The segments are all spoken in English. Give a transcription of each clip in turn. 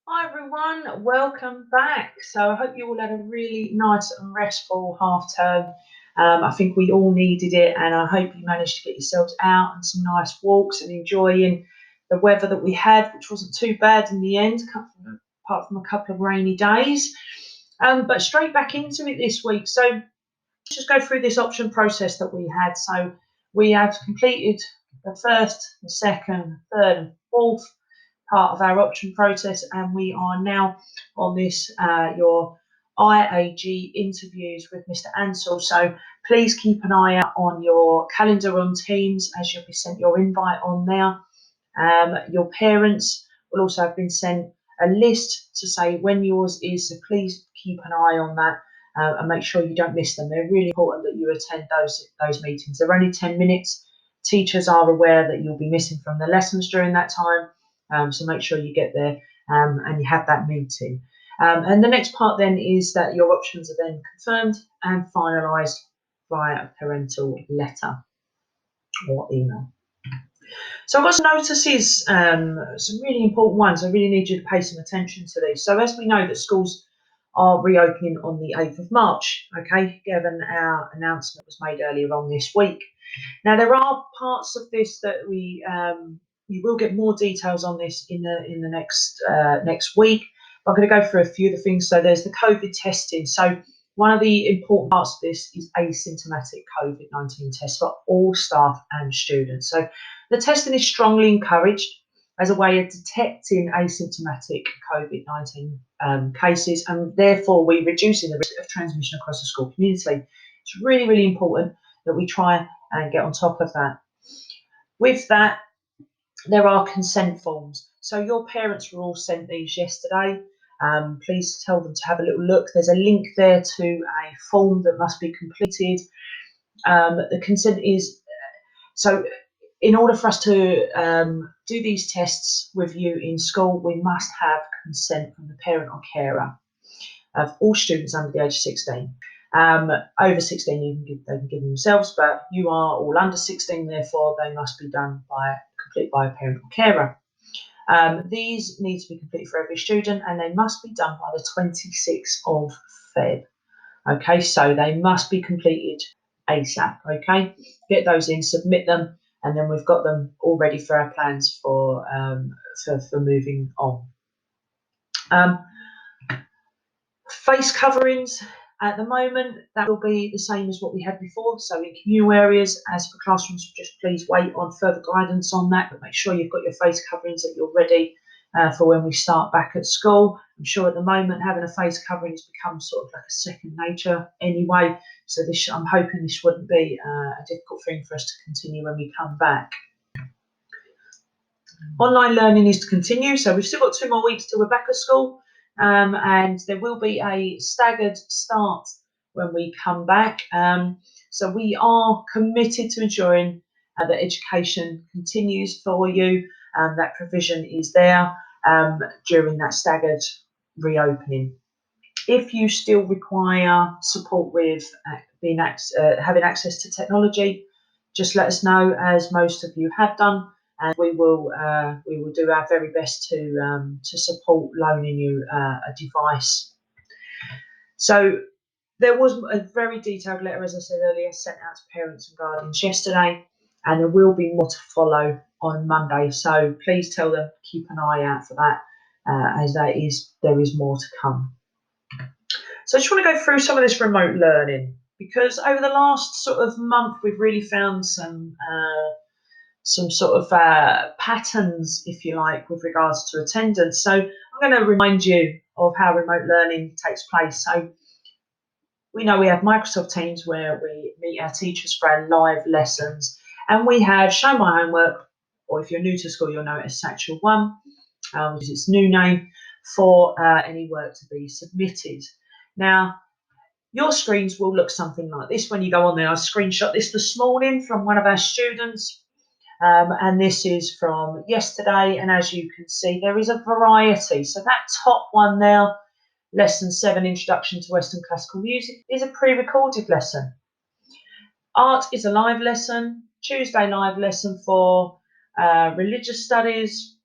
Hi everyone, welcome back. So I hope you all had a really nice and restful half term. I think we all needed it, and I hope you managed to get yourselves out and some nice walks and enjoying the weather that we had, which wasn't too bad in the end, apart from a couple of rainy days. But straight back into it this week. So let's just go through this option process that we had. So we have completed the first, the second, third, and fourth part of our option process, and we are now on this your IAG interviews with Mr. Ansell. So please keep an eye out on your calendar on Teams, as you'll be sent your invite on there. Your parents will also have been sent a list to say when yours is, so please keep an eye on that. And make sure you don't miss them. They're really important that you attend those meetings. They're only 10 minutes. Teachers are aware that you'll be missing from the lessons during that time. So make sure you get there and you have that meeting. And the next part then is that your options are then confirmed and finalised via a parental letter or email. So I've got some notices, some really important ones. I really need you to pay some attention to these. So as we know that schools are reopening on the 8th of March, okay, given our announcement was made earlier on this week. Now there are parts of this that you will get more details on this in the next week. I'm going to go through a few of the things. So there's the COVID testing. So one of the important parts of this is asymptomatic COVID-19 tests for all staff and students. So the testing is strongly encouraged as a way of detecting asymptomatic COVID-19 cases, and therefore we're reducing the risk of transmission across the school community. It's really, really important that we try and get on top of that. With that, there are consent forms. So your parents were all sent these yesterday. Please tell them to have a little look. There's a link there to a form that must be completed. The consent is so in order for us to do these tests with you in school, we must have consent from the parent or carer of all students under the age of 16. Over 16, they can give themselves, but you are all under 16, therefore they must be done complete by a parent or carer. These need to be completed for every student, and they must be done by the 26th of Feb. Okay, so they must be completed ASAP. Okay, get those in, submit them, and then we've got them all ready for our plans for moving on. Face coverings at the moment, that will be the same as what we had before. So in communal areas, as for classrooms, just please wait on further guidance on that, but make sure you've got your face coverings, that you're ready for when we start back at school. I'm sure at the moment having a face covering has become sort of like a second nature anyway. So I'm hoping this wouldn't be a difficult thing for us to continue when we come back. Online learning is to continue, so we've still got 2 more weeks till we're back at school. And there will be a staggered start when we come back. So we are committed to ensuring that education continues for you. That provision is there during that staggered reopening. If you still require support with having access to technology, just let us know, as most of you have done, and we will do our very best to support loaning you a device. So there was a very detailed letter, as I said earlier, sent out to parents and guardians yesterday, and there will be more to follow on Monday. So please tell them, keep an eye out for that, as there is more to come. So I just want to go through some of this remote learning, because over the last sort of month we've really found some sort of patterns, if you like, with regards to attendance. So I'm going to remind you of how remote learning takes place. So we know we have Microsoft Teams where we meet our teachers for our live lessons, and we have Show My Homework, or if you're new to school, you'll know it as Satchel 1, which is its new name, for any work to be submitted. Now, your screens will look something like this when you go on there. I screenshot this morning from one of our students, and this is from yesterday. And as you can see, there is a variety. So that top one there, Lesson 7, Introduction to Western Classical Music, is a pre-recorded lesson. Art is a live lesson. Tuesday live lesson for religious studies.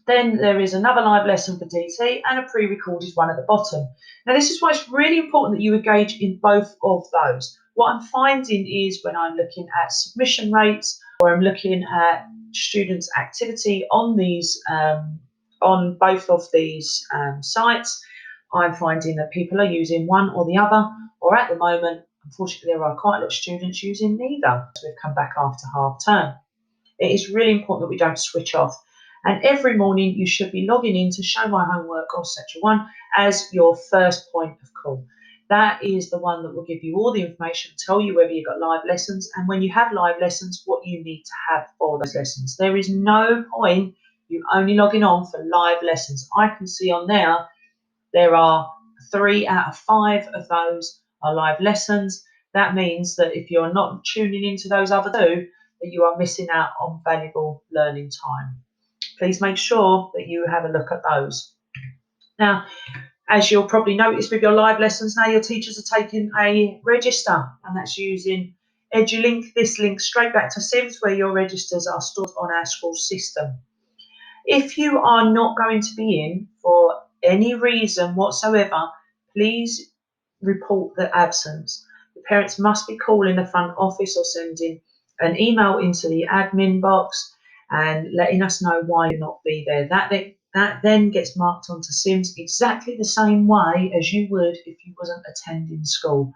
Then there is another live lesson for DT and a pre-recorded one at the bottom. Now, this is why it's really important that you engage in both of those. What I'm finding is when I'm looking at submission rates or I'm looking at students' activity on these, on both of these sites, I'm finding that people are using one or the other, or at the moment, unfortunately, there are quite a lot of students using neither as we've come back after half term. It is really important that we don't switch off. And every morning you should be logging in to Show My Homework or Sector 1 as your first point of call. That is the one that will give you all the information, tell you whether you've got live lessons, and when you have live lessons, what you need to have for those lessons. There is no point you only logging on for live lessons. I can see on there are 3 out of 5 of those are live lessons. That means that if you're not tuning into those other 2, that you are missing out on valuable learning time. Please make sure that you have a look at those. Now, as you'll probably notice with your live lessons now, your teachers are taking a register, and that's using EduLink. This links straight back to Sims, where your registers are stored on our school system. If you are not going to be in for any reason whatsoever, please report the absence. The parents must be calling the front office or sending an email into the admin box and letting us know why you'll not be there. That then gets marked onto Sims exactly the same way as you would if you wasn't attending school.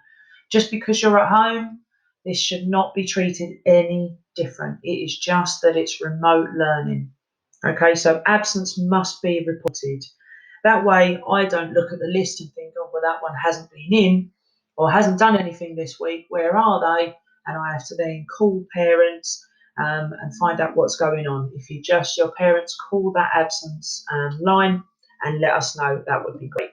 Just because you're at home, this should not be treated any different. It is just that it's remote learning. Okay, so absence must be reported. That way I don't look at the list and think, oh, well, that one hasn't been in or hasn't done anything this week. Where are they? And I have to then call parents and find out what's going on. If you just, your parents call that absence line and let us know, that would be great.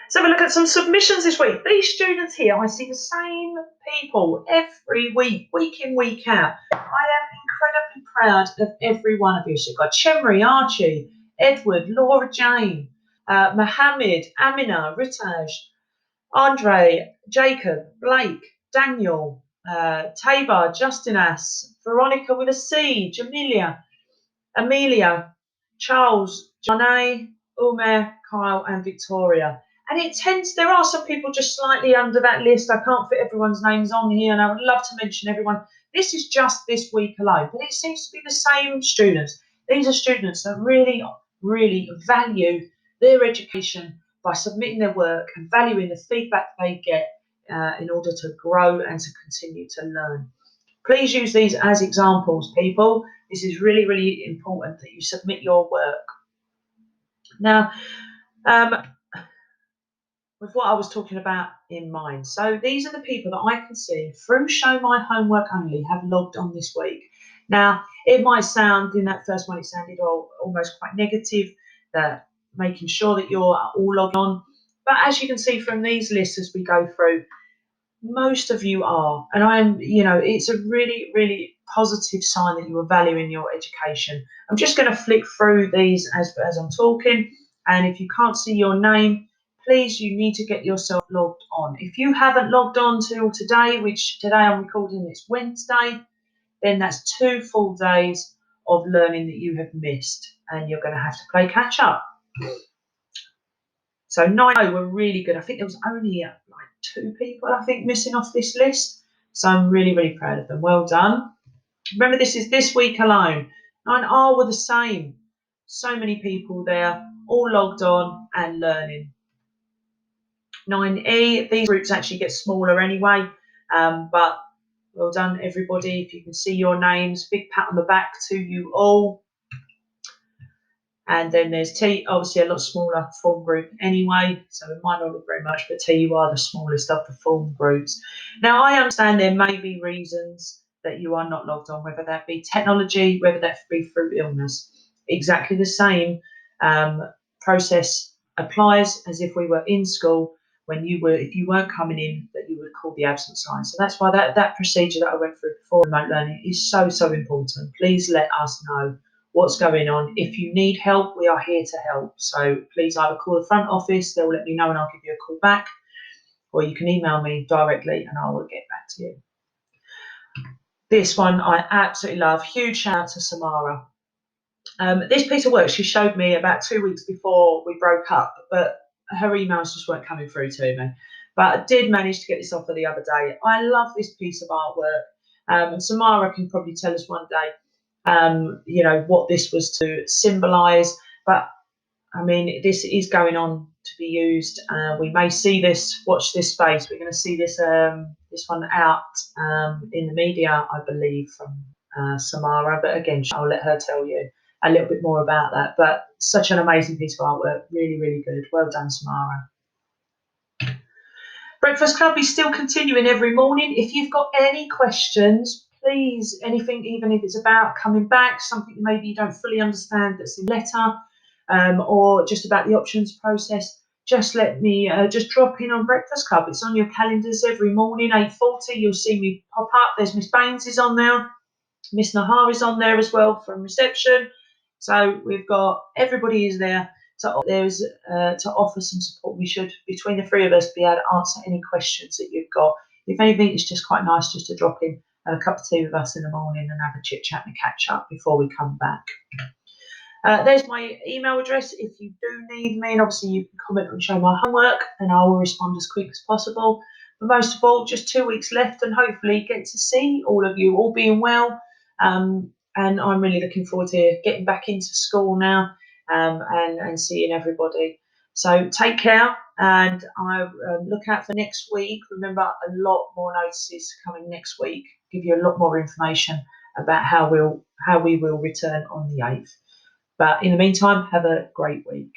So we look at some submissions this week. These students here, I see the same people every week, week in, week out. I am incredibly proud of every one of you. So you've got Chemry, Archie, Edward, Laura Jane, Mohammed, Amina, Ritaj, Andre, Jacob, Blake, Daniel, Tabar, Justinas, Veronica with a C, Amelia, Charles, Johnny, Umer, Kyle, and Victoria. And there are some people just slightly under that list. I can't fit everyone's names on here, and I would love to mention everyone. This is just this week alone, but it seems to be the same students. These are students that really, really value their education by submitting their work and valuing the feedback they get in order to grow and to continue to learn. Please use these as examples, people. This is really, really important that you submit your work. Now, with what I was talking about in mind. So these are the people that I can see through Show My Homework only have logged on this week. Now, it might sound, in that first one, it sounded almost quite negative, that making sure that you're all logged on. But as you can see from these lists as we go through, most of you are. And it's a really, really positive sign that you are valuing your education. I'm just going to flick through these as I'm talking. And if you can't see your name, please, you need to get yourself logged on. If you haven't logged on till today, which today I'm recording, it's Wednesday, then that's 2 full days of learning that you have missed, and you're going to have to play catch up. So 9 were really good. I think there was only like 2 people, I think, missing off this list. So I'm really, really proud of them. Well done. Remember, this is this week alone. 9R were the same. So many people there, all logged on and learning. 9E, these groups actually get smaller anyway, but well done, everybody. If you can see your names, big pat on the back to you all. And then there's T, obviously a lot smaller form group anyway, so it might not look very much, but T, you are the smallest of the form groups. Now, I understand there may be reasons that you are not logged on, whether that be technology, whether that be through illness. Exactly the same process applies as if we were in school. If you weren't coming in, that you would call the absence line. So that's why that procedure that I went through before remote learning is so, so important. Please let us know what's going on. If you need help, we are here to help. So please either call the front office, they'll let me know and I'll give you a call back, or you can email me directly and I will get back to you. This one I absolutely love. Huge shout out to Samara. This piece of work she showed me about 2 weeks before we broke up, but her emails just weren't coming through to me. But I did manage to get this off her the other day. I love this piece of artwork. And Samara can probably tell us one day, what this was to symbolise. But I mean, this is going on to be used. We may see this. Watch this space. We're going to see this one out in the media, I believe, from Samara. But again, I'll let her tell you a little bit more about that. But such an amazing piece of artwork. Really, really good. Well done, Samara. Breakfast Club is still continuing every morning. If you've got any questions, please, anything, even if it's about coming back, something maybe you don't fully understand that's in letter, or just about the options process, just let me just drop in on Breakfast Club. It's on your calendars every morning, 8:40. You'll see me pop up. There's Miss Baines is on there. Miss Nahar is on there as well from reception. So we've got everybody is there to offer some support. We should, between the three of us, be able to answer any questions that you've got. If anything, it's just quite nice just to drop in a cup of tea with us in the morning and have a chit chat and a catch up before we come back. There's my email address if you do need me, and obviously you can comment and show my homework and I will respond as quick as possible. But most of all, just 2 weeks left and hopefully get to see all of you, all being well. And I'm really looking forward to getting back into school now, and seeing everybody. So take care, and I look out for next week. Remember, a lot more notices coming next week. Give you a lot more information about how we will return on the 8th. But in the meantime, have a great week.